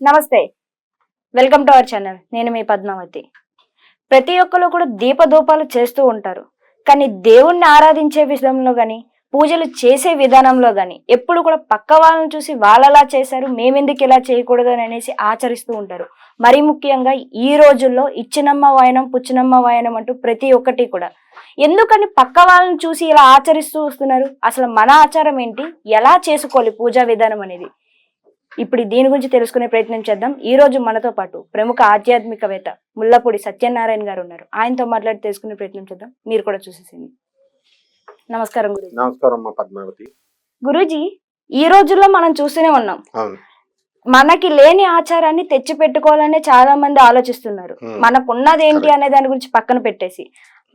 నమస్తే, welcome to our channel. నేను మీ పద్మావతి. ప్రతి ఒక్కరు కూడా దీపధూపాలు చేస్తూ ఉంటారు, కానీ దేవుణ్ణి ఆరాధించే విధంలో కానీ పూజలు చేసే విధానంలో కానీ ఎప్పుడు కూడా పక్క వాళ్ళని చూసి వాళ్ళలా చేశారు, మేమెందుకు ఇలా చేయకూడదు అని అనేసి ఆచరిస్తూ ఉంటారు. మరి ముఖ్యంగా ఈ రోజుల్లో ఇచ్చినమ్మ వాయనం పుచ్చినమ్మ వాయనం అంటూ ప్రతి ఒక్కటి కూడా ఎందుకని పక్క వాళ్ళని చూసి ఇలా ఆచరిస్తూ వస్తున్నారు? అసలు మన ఆచారం ఏంటి, ఎలా చేసుకోవాలి పూజా విధానం అనేది ఇప్పుడు దీని గురించి తెలుసుకునే ప్రయత్నం చేద్దాం. ఈ రోజు మనతో పాటు ప్రముఖ ఆధ్యాత్మికవేత్త ముల్లపూడి సత్యనారాయణ గారు ఉన్నారు. ఆయనతో మాట్లాడి తెలుసుకునే ప్రయత్నం చేద్దాం. మీరు కూడా చూసేసింది. నమస్కారం గురూజీ. నమస్కారం పద్మావతి. గురూజీ, ఈ రోజుల్లో మనం చూస్తూనే ఉన్నాం, మనకి లేని ఆచారాన్ని తెచ్చి పెట్టుకోవాలనే చాలా మంది ఆలోచిస్తున్నారు. మనకున్నది ఏంటి అనే దాని గురించి పక్కన పెట్టేసి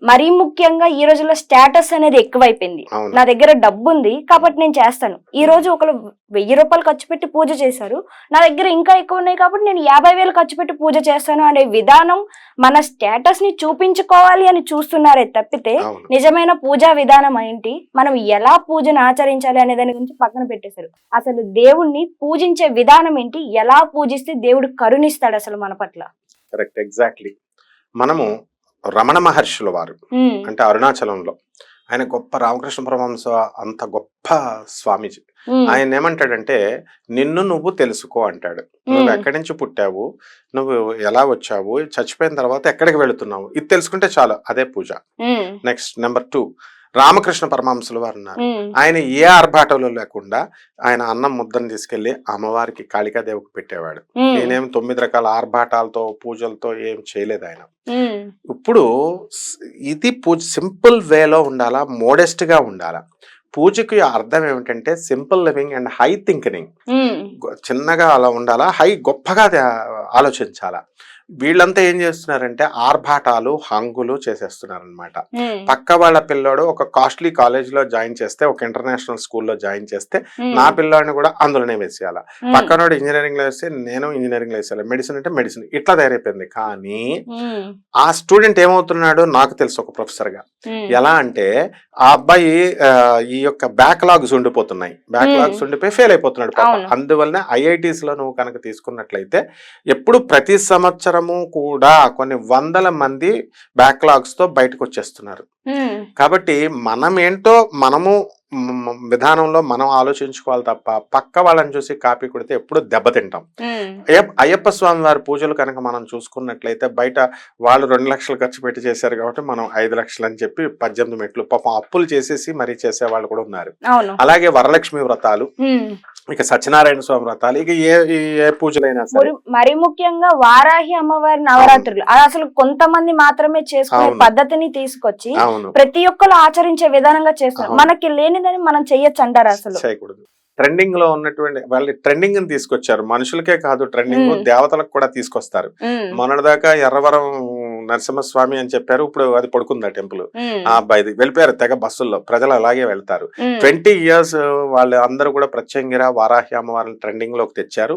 మరీ ముఖ్యంగా ఈ రోజుల్లో స్టేటస్ అనేది ఎక్కువైపోయింది. నా దగ్గర డబ్బు ఉంది కాబట్టి నేను చేస్తాను. ఈ రోజు ఒకరు 1000 రూపాయలు ఖర్చు పెట్టి పూజ చేశారు, నా దగ్గర ఇంకా ఎక్కువ ఉన్నాయి కాబట్టి నేను 50,000 ఖర్చు పెట్టి పూజ చేస్తాను అనే విధానం మన స్టేటస్ ని చూపించుకోవాలి అని చూస్తున్నారే తప్పితే నిజమైన పూజా విధానం ఏంటి, మనం ఎలా పూజను ఆచరించాలి అనే దాని గురించి పక్కన పెట్టేశారు. అసలు దేవుణ్ణి పూజించే విధానం ఏంటి, ఎలా పూజిస్తే దేవుడు కరుణిస్తాడు అసలు మన పట్ల? Correct, exactly. మనము రమణ మహర్షుల వారు అంటే అరుణాచలంలో ఆయన గొప్ప రామకృష్ణ పరమహంస అంత గొప్ప స్వామీజీ. ఆయన ఏమంటాడంటే, నిన్ను నువ్వు తెలుసుకో అంటాడు. నువ్వు ఎక్కడి నుంచి పుట్టావు, నువ్వు ఎలా వచ్చావు, చచ్చిపోయిన తర్వాత ఎక్కడికి వెళుతున్నావు, ఇది తెలుసుకుంటే చాలు, అదే పూజ. నెక్స్ట్ నెంబర్ 2, రామకృష్ణ పరమహంసులు వారు ఉన్నారు. ఆయన ఏ ఆర్భాటంలో లేకుండా ఆయన అన్నం ముద్దను తీసుకెళ్లి అమ్మవారికి కాళికాదేవికి పెట్టేవాడు. నేనేం 9 రకాల ఆర్భాటాలతో పూజలతో ఏం చేయలేదు ఆయన. ఇప్పుడు ఇది పూజ సింపుల్ వేలో ఉండాలా, మోడెస్ట్ గా ఉండాలా. పూజకి అర్థం ఏమిటంటే simple living and high thinking. చిన్నగా అలా ఉండాలా, హై గొప్పగా ఆలోచించాలా. వీళ్ళంతా ఏం చేస్తున్నారంటే ఆర్భాటాలు హంగులు చేసేస్తున్నారు అనమాట. పక్క వాళ్ళ పిల్లోడు ఒక కాస్ట్లీ కాలేజ్ లో జాయిన్ చేస్తే, ఒక ఇంటర్నేషనల్ స్కూల్లో జాయిన్ చేస్తే నా పిల్లోడిని కూడా అందులోనే వేసేయాలి. పక్కనోడు ఇంజనీరింగ్ లో వేస్తే నేను ఇంజనీరింగ్ లో వేసేయాలి, మెడిసిన్ అంటే మెడిసిన్, ఇట్లా తయారైపోయింది. కానీ ఆ స్టూడెంట్ ఏమవుతున్నాడు నాకు తెలుసు, ఒక ప్రొఫెసర్ గా. ఎలా అంటే ఆ అబ్బాయి ఈ యొక్క బ్యాక్లాగ్స్ ఉండిపోతున్నాయి, బ్యాక్లాగ్స్ ఉండిపోయి ఫెయిల్ అయిపోతున్నాడు పాప. అందువల్లనే ఐఐటీస్ లో నువ్వు కనుక తీసుకున్నట్లయితే ఎప్పుడు ప్రతి సంవత్సరం కూడా కొన్ని 100 మంది బ్యాక్లాగ్స్ తో బయటకు వచ్చేస్తున్నారు. కాబట్టి మనం ఏంటో మనము విధానంలో మనం ఆలోచించుకోవాలి తప్ప పక్క వాళ్ళని చూసి కాపీ కొడితే ఎప్పుడు దెబ్బతింటాం. అయ్యప్ప స్వామి వారి పూజలు కనుక మనం చూసుకున్నట్లయితే బయట వాళ్ళు 2 లక్షలు ఖర్చు పెట్టి చేశారు కాబట్టి మనం 5 లక్షలు అని చెప్పి 18 మెట్లు పాపం అప్పులు చేసేసి మరీ చేసే వాళ్ళు కూడా ఉన్నారు. అలాగే వరలక్ష్మి వ్రతాలు, ఇక సత్యనారాయణ స్వామి వ్రతాలు, ఇక ఏ పూజలైనా సరే, మరి ముఖ్యంగా వారాహి అమ్మవారి నవరాత్రులు అసలు కొంతమంది మాత్రమే చేసుకునే పద్ధతిని తీసుకొచ్చి ప్రతి ఒక్కరు ఆచరించే విధానంగా చేస్తున్నారు. మనకి లేనిదని మనం చెయ్యొచ్చు అంటారు? అసలు చేయకూడదు. ట్రెండింగ్ లో ఉన్నటువంటి వాళ్ళు ట్రెండింగ్ ని తీసుకొచ్చారు. మనుషులకే కాదు, ట్రెండింగ్ దేవతలకు కూడా తీసుకొస్తారు. మొన్నటిదాకా ఎర్రవరం నరసింహస్వామి అని చెప్పారు, ఇప్పుడు అది పడుకుంది ఆ టెంపుల్. ఆ అబ్బాయిది వెళ్ళిపోయారు తెగ బస్సుల్లో, ప్రజలు అలాగే వెళ్తారు. 20 years వాళ్ళు అందరూ కూడా ప్రత్యంగిర వారాహి అమ్మవారిని ట్రెండింగ్ లోకి తెచ్చారు.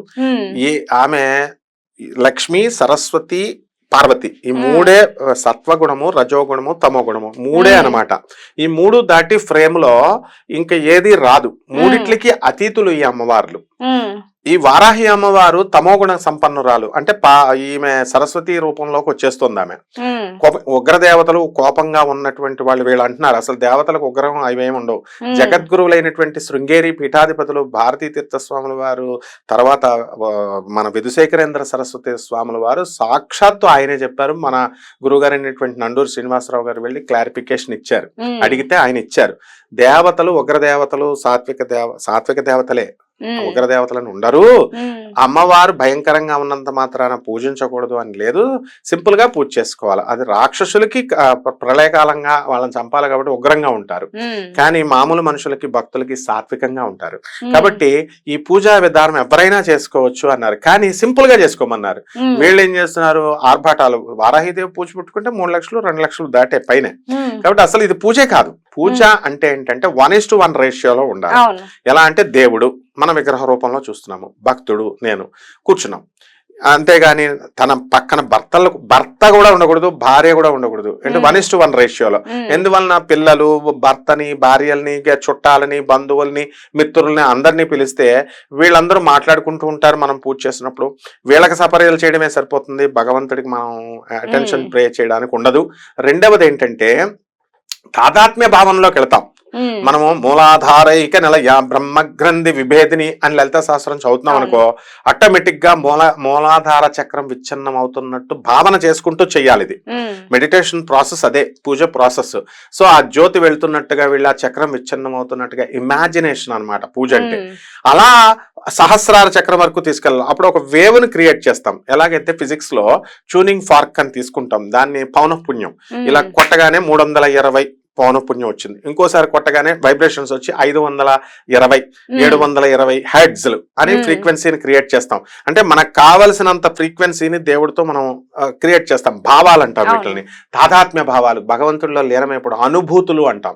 ఆమె లక్ష్మి, సరస్వతి, పార్వతి, ఈ 3 సత్వగుణము, రజోగుణము, తమోగుణము 3 అనమాట. ఈ 3 దాటి ఫ్రేమ్ లో ఇంకా ఏది రాదు. 3టికి అతీతులు ఈ అమ్మవార్లు. ఈ వారాహి అమ్మవారు తమోగుణ సంపన్నురాలు, అంటే ఈమె సరస్వతి రూపంలోకి వచ్చేస్తుంది. ఆమె ఉగ్రదేవతలు కోపంగా ఉన్నటువంటి వాళ్ళు వీళ్ళు అంటున్నారు. అసలు దేవతలకు ఉగ్రం అవేమి ఉండవు. జగద్గురువులైనటువంటి శృంగేరి పీఠాధిపతులు భారతీ తీర్థ స్వాముల వారు, తర్వాత మన విధుశేఖరేంద్ర సరస్వతి స్వాముల వారు సాక్షాత్తు ఆయనే చెప్పారు. మన గురువుగారు అయినటువంటి నండూరు శ్రీనివాసరావు గారు వెళ్ళి క్లారిఫికేషన్ ఇచ్చారు, అడిగితే ఆయన ఇచ్చారు. దేవతలు ఉగ్రదేవతలు సాత్విక దేవతలే, ఉగ్రదేవతలను ఉండరు. అమ్మవారు భయంకరంగా ఉన్నంత మాత్రాన పూజించకూడదు అని లేదు, సింపుల్ గా పూజ చేసుకోవాలి. అది రాక్షసులకి ప్రళయకాలంగా వాళ్ళని చంపాలి కాబట్టి ఉగ్రంగా ఉంటారు, కానీ మామూలు మనుషులకి భక్తులకి సాత్వికంగా ఉంటారు. కాబట్టి ఈ పూజా విధానం ఎవరైనా చేసుకోవచ్చు అన్నారు, కానీ సింపుల్ గా చేసుకోమన్నారు. వీళ్ళు ఏం చేస్తున్నారు, ఆర్భాటాలు. వారాహిదేవి పూజ పెట్టుకుంటే 3 లక్షలు 2 లక్షలు దాటే పైన. కాబట్టి అసలు ఇది పూజే కాదు. పూజ అంటే ఏంటంటే 1:1 రేషియోలో ఉండాలి. ఎలా అంటే దేవుడు మన విగ్రహ రూపంలో చూస్తున్నాము, భక్తుడు నేను కూర్చున్నాం. అంతేగాని తన పక్కన భర్త కూడా ఉండకూడదు, భార్య కూడా ఉండకూడదు. అంటే 1:1 రేషియోలో. ఎందువలన పిల్లలు, భర్తని, భార్యల్ని, చుట్టాలని, బంధువుల్ని, మిత్రుల్ని అందరినీ పిలిస్తే వీళ్ళందరూ మాట్లాడుకుంటూ ఉంటారు. మనం పూజ చేసినప్పుడు వీళ్ళకి సపర్యలు చేయడమే సరిపోతుంది, భగవంతుడికి మనం అటెన్షన్ ప్రే చేయడానికి ఉండదు. రెండవది ఏంటంటే తాదాత్మ్య భావనలోకి వెళ్తాం. మనము మూలాధారైక నిలయ బ్రహ్మగ్రంథి విభేదిని అని లలిత శాస్త్రం చదువుతున్నాం అనుకో, ఆటోమేటిక్ గా మూలాధార చక్రం విచ్ఛిన్నం అవుతున్నట్టు భావన చేసుకుంటూ చెయ్యాలి. ఇది మెడిటేషన్ ప్రాసెస్, అదే పూజ ప్రాసెస్. సో ఆ జ్యోతి వెళ్తున్నట్టుగా వీళ్ళ చక్రం విచ్ఛిన్నం అవుతున్నట్టుగా ఇమాజినేషన్ అన్నమాట పూజ అంటే. అలా సహస్రార చక్రం వరకు తీసుకెళ్ళాలి. అప్పుడు ఒక వేవ్ ని క్రియేట్ చేస్తాం. ఎలాగైతే ఫిజిక్స్ లో ట్యూనింగ్ ఫార్క్ అని తీసుకుంటాం, దాన్ని పౌనఃపుణ్యం. ఇలా కొట్టగానే 320 పౌనఃపుణ్యం వచ్చింది. ఇంకోసారి కొట్టగానే వైబ్రేషన్స్ వచ్చి 520, 720 హెర్ట్జ్లు అని ఫ్రీక్వెన్సీని క్రియేట్ చేస్తాం. అంటే మనకు కావలసినంత ఫ్రీక్వెన్సీని దేవుడితో మనం క్రియేట్ చేస్తాం. భావాలు అంటాం వీటిని, తాదాత్మ్య భావాలు, భగవంతుడిలో లీనమైనప్పుడు అనుభూతులు అంటాం.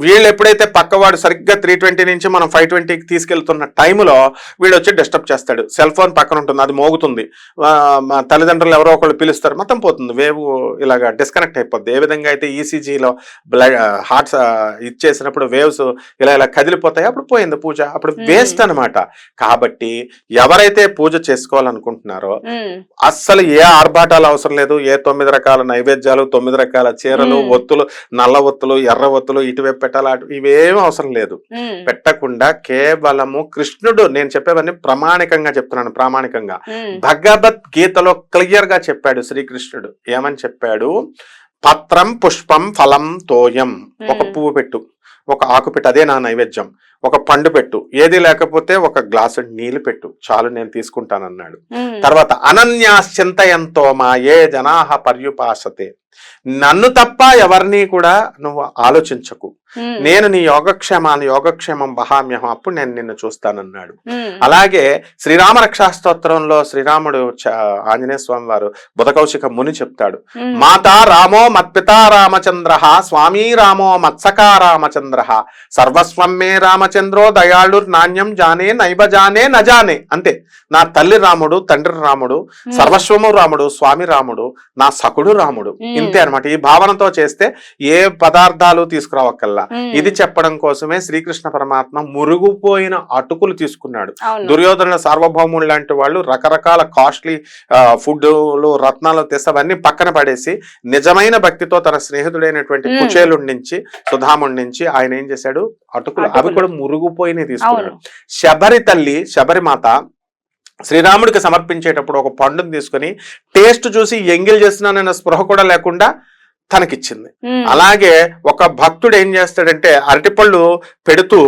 వీళ్ళు ఎప్పుడైతే పక్కవాడు సరిగ్గా 320 నుంచి మనం 520కి తీసుకెళ్తున్న టైంలో వీడు వచ్చి డిస్టర్బ్ చేస్తాడు. సెల్ ఫోన్ పక్కన ఉంటుంది, అది మోగుతుంది, తల్లిదండ్రులు ఎవరో ఒకళ్ళు పిలుస్తారు, మొత్తం పోతుంది, వేవ్ ఇలాగా డిస్కనెక్ట్ అయిపోద్ది. ఏ విధంగా అయితే ఈసీజీలో బ్లడ్ హార్ట్స్ ఇచ్చేసినప్పుడు వేవ్స్ ఇలా కదిలిపోతాయి, అప్పుడు పోయింది పూజ, అప్పుడు వేస్ట్ అన్నమాట. కాబట్టి ఎవరైతే పూజ చేసుకోవాలనుకుంటున్నారో అస్సలు ఏ ఆర్భాటాలు అవసరం లేదు. ఏ 9 రకాల నైవేద్యాలు, 9 రకాల చీరలు, ఒత్తులు, నల్ల ఒత్తులు, ఎర్ర ఒత్తులు, ఇటువైపు పెట్టాలి, ఇవేం అవసరం లేదు. పెట్టకుండా కేవలము కృష్ణుడు, నేను చెప్పేవన్నీ ప్రామాణికంగా చెప్తున్నాను, ప్రామాణికంగా భగవద్గీతలో క్లియర్ గా చెప్పాడు శ్రీకృష్ణుడు. ఏమని చెప్పాడు? పత్రం పుష్పం ఫలం తోయం. ఒక పువ్వు పెట్టు, ఒక ఆకు పెట్టు, అదే నా నైవేద్యం. ఒక పండు పెట్టు, ఏది లేకపోతే ఒక గ్లాసు నీళ్లు పెట్టు, చాలు నేను తీసుకుంటానన్నాడు. తర్వాత అనన్యాశ్చింతయంతో మా ఏ జనాహ పర్యుపాసతే, నన్ను తప్ప ఎవరిని కూడా నువ్వు ఆలోచించకు, నేను నీ యోగక్షేమం వహామ్యహం, అప్పుడు నేను నిన్ను చూస్తానన్నాడు. అలాగే శ్రీరామ రక్షాస్తోత్రంలో శ్రీరాముడు ఆంజనేయ స్వామి వారు బుధకౌశిక ముని చెప్తాడు, మాతా రామో మత్పితా రామచంద్ర, స్వామి రామో మత్సకా రామచంద్ర, సర్వస్వం మే రామచంద్రో దయాళుర్ నాణ్యం జానే నైవ జానే నజానే. అంతే, నా తల్లి రాముడు, తండ్రి రాముడు, సర్వస్వము రాముడు, స్వామి రాముడు, నా సకుడు రాముడు. ఇంతే అనమాట. ఈ భావనతో చేస్తే ఏ పదార్థాలు తీసుకురావక్కల్లా. ఇది చెప్పడం కోసమే శ్రీకృష్ణ పరమాత్మ మురుగుపోయిన అటుకులు తీసుకున్నాడు. దుర్యోధన సార్వభౌములు లాంటి వాళ్ళు రకరకాల కాస్ట్లీ ఫుడ్లు, రత్నాలు తెస్తే అవన్నీ పక్కన పడేసి నిజమైన భక్తితో తన స్నేహితుడైనటువంటి కుచేలుడి నుంచి, సుధాముడి నుంచి ఆయన ఏం చేశాడు? అటుకులు, అవి కూడా మురుగుపోయినవి తీసుకున్నాడు. శబరి తల్లి, శబరి మాత శ్రీరాముడికి సమర్పించేటప్పుడు ఒక పండుని తీసుకుని టేస్ట్ చూసి ఎంగిల్ చేస్తున్నానన్న స్పృహ కూడా లేకుండా తనకిచ్చింది. అలాగే ఒక భక్తుడు ఏం చేస్తాడంటే అరటిపళ్ళు పెడుతూ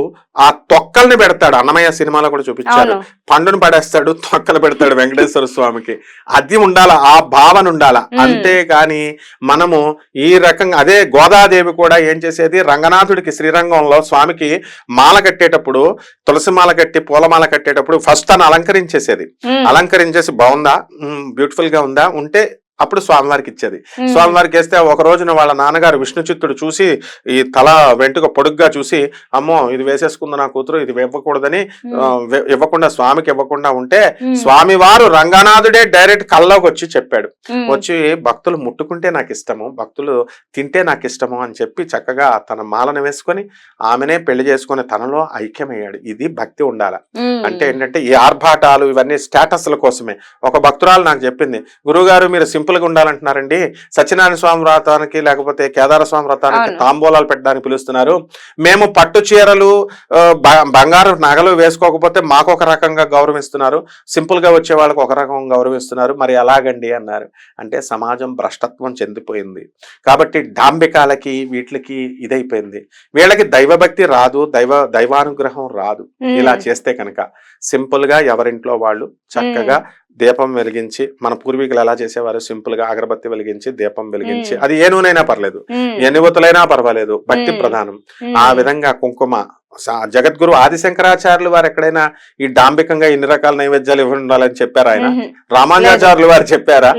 ఆ తొక్కల్ని పెడతాడు. అన్నమయ్య సినిమాలో కూడా చూపించాడు. పండును పడేస్తాడు, తొక్కలు పెడతాడు వెంకటేశ్వర స్వామికి. అది ఉండాల, ఆ భావన ఉండాల. అంతేకాని మనము ఈ రకంగా, అదే గోదాదేవి కూడా ఏం చేసేది, రంగనాథుడికి శ్రీరంగంలో స్వామికి మాల కట్టేటప్పుడు, తులసి మాల కట్టి పూలమాల కట్టేటప్పుడు ఫస్ట్ తను అలంకరించేసేది. అలంకరించేసి బాగుందా, బ్యూటిఫుల్ గా ఉందా, ఉంటే అప్పుడు స్వామివారికి ఇచ్చేది. స్వామివారికి వేస్తే ఒక రోజున వాళ్ళ నాన్నగారు విష్ణు చిత్తుడు చూసి ఈ తల వెంటుక పొడుగ్గా చూసి, అమ్మో ఇది వేసేసుకుంది నా కూతురు, ఇది ఇవ్వకూడదని ఇవ్వకుండా, స్వామికి ఇవ్వకుండా ఉంటే స్వామివారు రంగనాథుడే డైరెక్ట్ కల్లోకి వచ్చి చెప్పాడు. వచ్చి భక్తులు ముట్టుకుంటే నాకు ఇష్టము, భక్తులు తింటే నాకు ఇష్టము అని చెప్పి చక్కగా తన మాలను వేసుకొని ఆమెనే పెళ్లి చేసుకుని తనలో ఐక్యమయ్యాడు. ఇది భక్తి ఉండాల. అంటే ఏంటంటే ఈ ఆర్భాటాలు ఇవన్నీ స్టేటస్ల కోసమే. ఒక భక్తురాలు నాకు చెప్పింది, గురువుగారు మీరు సింపుల్ గా ఉండాలంటున్నారండి, సత్యనారాయణ స్వామి వ్రతానికి లేకపోతే కేదార స్వామి వ్రతానికి తాంబూలాలు పెట్టడానికి పిలుస్తున్నారు, మేము పట్టు చీరలు బంగారు నగలు వేసుకోకపోతే మాకు ఒక రకంగా గౌరవిస్తున్నారు, సింపుల్ గా వచ్చే వాళ్ళకి ఒక రకం గౌరవిస్తున్నారు, మరి ఎలాగండి అన్నారు. అంటే సమాజం భ్రష్టత్వం చెందిపోయింది కాబట్టి డాంబికాలకి వీటికి ఇదైపోయింది. వీళ్ళకి దైవభక్తి రాదు, దైవానుగ్రహం రాదు. ఇలా చేస్తే కనుక సింపుల్ గా ఎవరింట్లో వాళ్ళు చక్కగా దీపం వెలిగించి, మన పూర్వీకులు ఎలా చేసేవారు, సింపుల్ గా అగరబత్తి వెలిగించి దీపం వెలిగించి, అది ఏ నూనైనా పర్లేదు, ఎన్ని ఒత్తులైనా పర్వాలేదు, భక్తి ప్రధానం. ఆ విధంగా కుంకుమ, జగద్గురు ఆదిశంకరాచార్యులు వారు ఎక్కడైనా ఈ డాంబికంగా ఇన్ని రకాల నైవేద్యాలు ఇవ్వాలని చెప్పారా? ఆయన రామానుజాచార్యులు వారు చెప్పారా?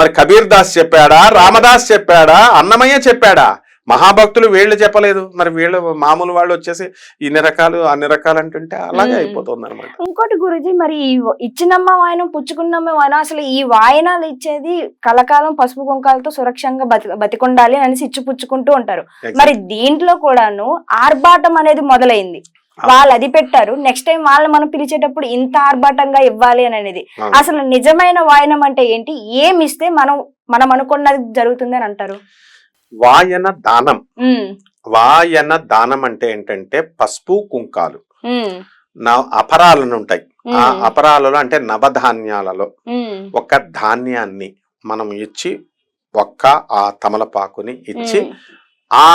మరి కబీర్ దాస్ చెప్పాడా? రామదాస్ చెప్పాడా? అన్నమయ్య చెప్పాడా? మహాభక్తులు వీళ్ళు చెప్పలేదు, మరి వీళ్ళు మామూలు వాళ్ళు వచ్చేసి ఇన్ని రకాలు అన్ని రకాలు అంటుంటే అలాగే అయిపోతుంది అనమాట. ఇంకోటి గురుజీ, మరి ఇచ్చినమ్మ వాయనం పుచ్చుకున్నమ్మ వాయనం, అసలు ఈ వాయనాలు ఇచ్చేది కలకాలం పసుపు కుంకాలతో సురక్షంగా బతికొండాలి అనేసి ఇచ్చి పుచ్చుకుంటూ ఉంటారు. మరి దీంట్లో కూడాను ఆర్భాటం అనేది మొదలైంది. వాళ్ళు అది పెట్టారు, నెక్స్ట్ టైం వాళ్ళు మనం పిలిచేటప్పుడు ఇంత ఆర్భాటంగా ఇవ్వాలి అని అనేది. అసలు నిజమైన వాయనం అంటే ఏంటి, ఏమి ఇస్తే మనం అనుకున్నది జరుగుతుంది అని అంటారు? వాయన దానం. వాయన దానం అంటే ఏంటంటే పసుపు కుంకాలు, అపరాలను ఉంటాయి. ఆ అపరాలలో అంటే నవధాన్యాలలో ఒక ధాన్యాన్ని మనం ఇచ్చి, ఆ తమలపాకుని ఇచ్చి, ఆ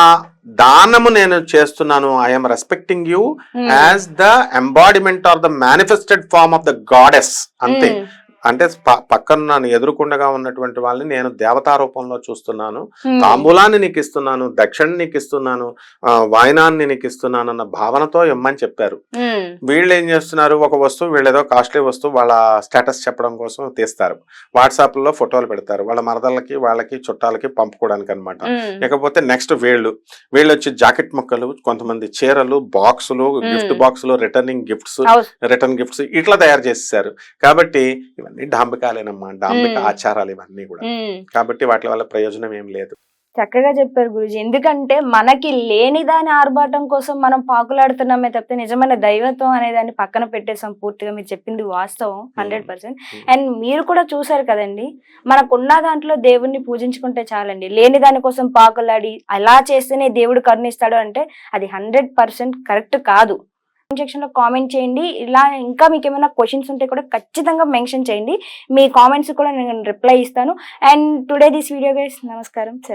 దానము నేను చేస్తున్నాను, I'm respecting you as the embodiment or the manifested form of the goddess. అంతే. అంటే పక్కన ఎదురుకుండగా ఉన్నటువంటి వాళ్ళని నేను దేవతా రూపంలో చూస్తున్నాను, తాంబూలాన్ని నీకు ఇస్తున్నాను, దక్షిణ నీకు ఇస్తున్నాను, వాయనాన్ని నీకు ఇస్తున్నాను అన్న భావనతో ఇమ్మని చెప్పారు. వీళ్ళు ఏం చేస్తున్నారు, ఒక వస్తువు, వీళ్ళేదో కాస్ట్లీ వస్తువు వాళ్ళ స్టేటస్ చెప్పడం కోసం తీస్తారు, వాట్సాప్ లో ఫోటోలు పెడతారు, వాళ్ళ మరదలకి వాళ్ళకి చుట్టాలకి పంపుకోవడానికి అనమాట. ఇకపోతే నెక్స్ట్ వీళ్ళు వచ్చి జాకెట్ ముక్కలు, కొంతమంది చీరలు, బాక్సులు, గిఫ్ట్ బాక్సులు, రిటర్న్ గిఫ్ట్స్ ఇట్లా తయారు చేసేసారు. కాబట్టి ఇవన్నీ డాంబికాలేనమ్మా, డాంబిక ఆచారాలు ఇవన్నీ కూడా. కాబట్టి వాటి వల్ల ప్రయోజనం ఏం లేదు. చక్కగా చెప్పారు గురుజీ. ఎందుకంటే మనకి లేని దాని ఆర్భాటం కోసం మనం పాకులాడుతున్నామే తప్పితే నిజమైన దైవత్వం అనే దాన్ని పక్కన పెట్టేసాం పూర్తిగా. మీరు చెప్పింది వాస్తవం 100%. అండ్ మీరు కూడా చూసారు కదండి, మనకున్న దాంట్లో దేవుణ్ణి పూజించుకుంటే చాలండి. లేని దానికోసం పాకులాడి అలా చేస్తేనే దేవుడు కరుణిస్తాడు అంటే అది 100% కరెక్ట్ కాదు. సెక్షన్ లో కామెంట్ చేయండి. ఇలా ఇంకా మీకు ఏమైనా క్వశ్చన్స్ ఉంటే కూడా ఖచ్చితంగా మెన్షన్ చేయండి. మీ కామెంట్స్ కూడా నేను రిప్లై ఇస్తాను. And today this video guys, నమస్కారం, సెలవు.